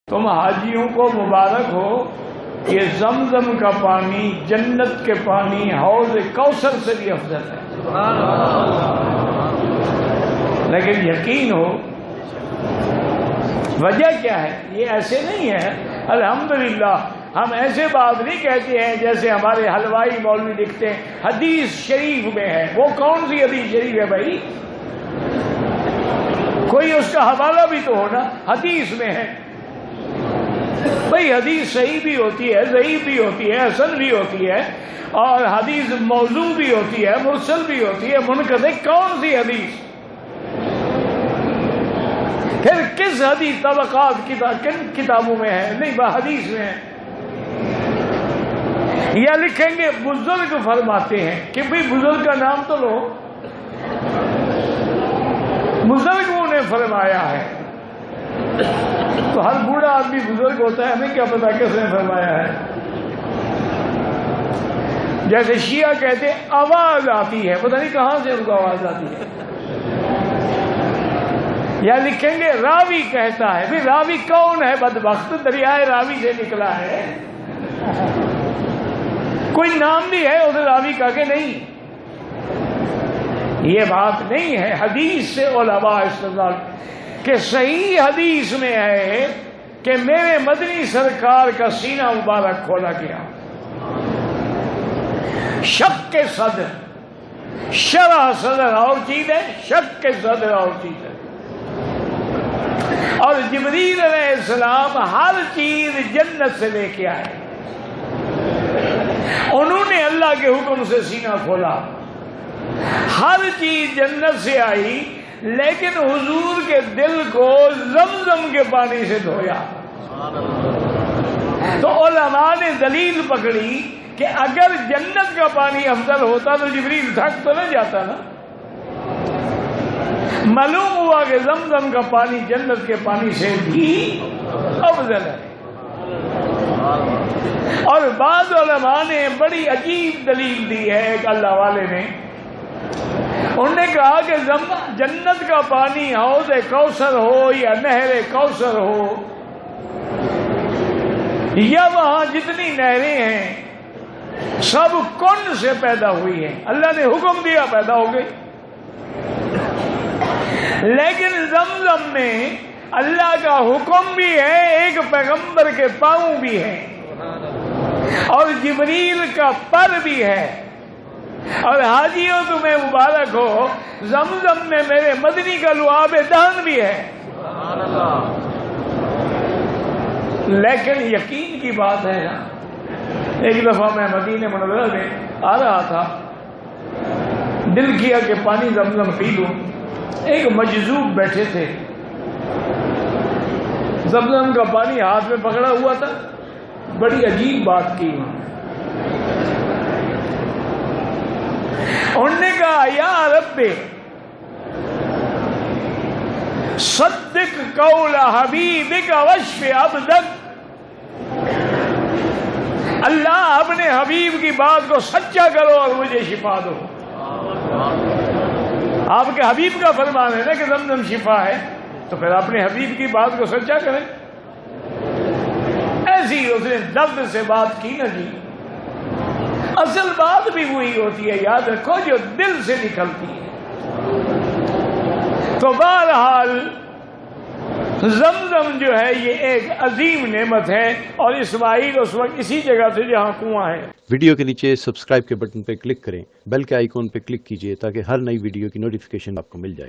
تم حاجیوں کو مبارک ہو، یہ زمزم کا پانی جنت کے پانی حوض کوثر سے بھی افضل ہے۔ لیکن یقین ہو وجہ کیا ہے؟ یہ ایسے نہیں ہے الحمدللہ، ہم ایسے بات نہیں کہتے ہیں جیسے ہمارے حلوائی مولوی لکھتے ہیں حدیث شریف میں ہے۔ وہ کون سی حدیث شریف ہے بھائی؟ کوئی اس کا حوالہ بھی تو ہونا، حدیث میں ہے بھئی۔ حدیث صحیح بھی ہوتی ہے، ضعیف بھی ہوتی ہے، حسن بھی ہوتی ہے، اور حدیث موضوع بھی ہوتی ہے، مرسل بھی ہوتی ہے، منقطع۔ کون سی حدیث؟ پھر کس حدیث طبقات کن کتابوں میں ہے؟ نہیں حدیث میں ہے۔ یا لکھیں گے بزرگ فرماتے ہیں کہ بھئی بزرگ کا نام تو لو، بزرگوں نے فرمایا ہے۔ تو ہر بوڑھا آدمی بزرگ ہوتا ہے، ہمیں کیا پتا کس نے فرمایا ہے؟ جیسے شیعہ کہتے ہیں آواز آتی ہے، پتہ نہیں کہاں سے ان کو آواز آتی ہے۔ یا لکھیں گے راوی کہتا ہے، بھی راوی کون ہے؟ بدبخت دریائے راوی سے نکلا ہے، کوئی نام بھی ہے اسے راوی کہا کہ نہیں۔ یہ بات نہیں ہے، حدیث سے علماء استدلال کہ صحیح حدیث میں ہے کہ میرے مدنی سرکار کا سینہ مبارک کھولا گیا، شق کے صدر، شرح صدر اور چیز ہے، شق کے صدر اور چیز ہے۔ اور جبریل علیہ السلام ہر چیز جنت سے لے کے آئے، انہوں نے اللہ کے حکم سے سینہ کھولا، ہر چیز جنت سے آئی، لیکن حضور کے دل کو زمزم کے پانی سے دھویا۔ تو علماء نے دلیل پکڑی کہ اگر جنت کا پانی افضل ہوتا تو جبریل تھک تو نہ جاتا نا۔ معلوم ہوا کہ زمزم کا پانی جنت کے پانی سے بھی افضل ہے۔ اور بعض علماء نے بڑی عجیب دلیل دی ہے، ایک اللہ والے نے، انہوں نے کہا کہ جنت کا پانی حوض کوثر ہو یا نہر کوثر ہو یا وہاں جتنی نہریں ہیں سب کن سے پیدا ہوئی ہیں، اللہ نے حکم دیا پیدا ہو گئی۔ لیکن زمزم میں اللہ کا حکم بھی ہے، ایک پیغمبر کے پاؤں بھی ہیں، اور جبریل کا پر بھی ہے۔ اور حاجیوں تمہیں مبارک ہو، زمزم میں میرے مدنی کا لعاب دہن بھی ہے۔ لیکن یقین کی بات ہے نا، ایک دفعہ میں مدینہ منورہ میں آ رہا تھا، دل کیا کہ پانی زمزم پی لوں۔ ایک مجذوب بیٹھے تھے، زمزم کا پانی ہاتھ میں پکڑا ہوا تھا، بڑی عجیب بات کی انہوں نے کہا یا رب صدق قول حبیبک واشف عبدک، اللہ اپنے حبیب کی بات کو سچا کرو اور مجھے شفا دو۔ آپ کے حبیب کا فرمان ہے نا کہ زمزم شفا ہے، تو پھر اپنے حبیب کی بات کو سچا کریں۔ ایسی اس نے درد سے بات کی نہ جی، اصل بات بھی وہی ہوتی ہے، یاد رکھو، جو دل سے نکلتی ہے۔ تو بہرحال زمزم جو ہے یہ ایک عظیم نعمت ہے، اور اسماعیل اس وقت اسی جگہ سے جہاں کنواں ہے۔ ویڈیو کے نیچے سبسکرائب کے بٹن پہ کلک کریں، بیل کے آئیکن پہ کلک کیجئے تاکہ ہر نئی ویڈیو کی نوٹیفیکیشن آپ کو مل جائے۔